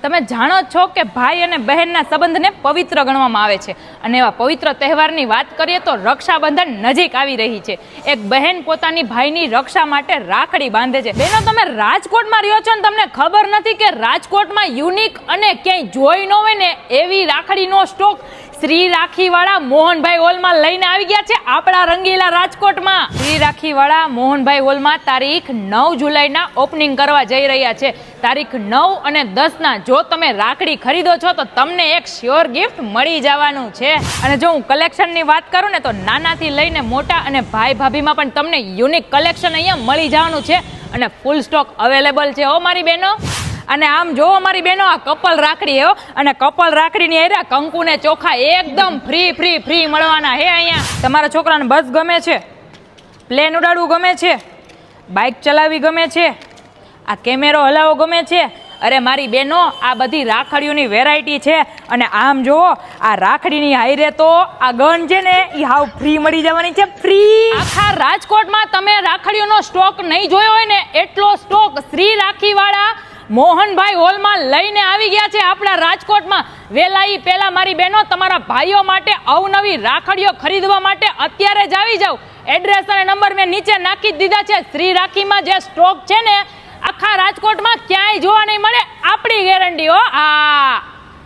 તમે જાણો છો કે ભાઈ અને બહેનના સંબંધને પવિત્ર ગણવામાં આવે છે અને એવા પવિત્ર તહેવારની વાત કરીએ તો રક્ષાબંધન નજીક આવી રહી છે. એક બહેન પોતાની ભાઈની રક્ષા માટે રાખડી બાંધે છે. બહેનો, તમે રાજકોટમાં રહ્યો છો ને તમને ખબર નથી કે રાજકોટમાં યુનિક અને ક્યાંય જોઈ ન હોય ને એવી રાખડીનો સ્ટોક શ્રી રાખીવાળા મોહનભાઈ હોલમાં લઈને આવી ગયા છે આપણા રંગીલા રાજકોટમાં. શ્રી રાખીવાળા મોહનભાઈ હોલમાં તારીખ 9 જુલાઈના ઓપનિંગ કરવા જઈ રહ્યા છે. તારીખ 9 અને 10ના જો તમે રાખડી ખરીદો છો તો તમને એક શ્યોર ગિફ્ટ મળી જવાનું છે. અને જો હું કલેક્શનની વાત કરું ને તો નાનાથી લઈને મોટા અને ભાઈ ભાભીમાં પણ તમને યુનિક કલેક્શન અહીંયા મળી જવાનું છે અને ફૂલ સ્ટોક અવેલેબલ છે હો મારી બહેનો. અને આમ જો અમારી બહેનો આ કપલ રાખડી હો, અને કપલ રાખડીની એરા કંકુ ને ચોખા એકદમ ફ્રી મળવાના હે અહીંયા. તમારા છોકરાને બસ ગમે છે, પ્લેન ઉડાડવું ગમે છે, બાઇક ચલાવવી ગમે છે, આ કેમેરો હલાવવો ગમે છે, અરે મારી બહેનો આ બધી રાખડીઓની વેરાયટી છે. અને આમ જુઓ આ રાખડીની હાઈરે તો આ ગન છે ને એ હાવ ફ્રી મળી જવાની છે, ફ્રી. આખા રાજકોટમાં તમે રાખડીઓનો સ્ટોક નહીં જોયો હોય ને એટલો સ્ટોક શ્રી રાખીવાળા મોહનભાઈ હોલમાં લઈને આવી ગયા છે આપણા રાજકોટમાં. વેલા ઈ પહેલા મારી બહેનો તમારા ભાઈઓ માટે અવનવી રાખડીઓ ખરીદવા માટે અત્યારે જ આવી જાવ. એડ્રેસ અને નંબર મેં નીચે નાખી દીધા છે. શ્રી રાખીમાં જે સ્ટોક છે ને આખા રાજકોટમાં ક્યાંય જોવા નહીં મળે, આપણી ગેરંટી હો.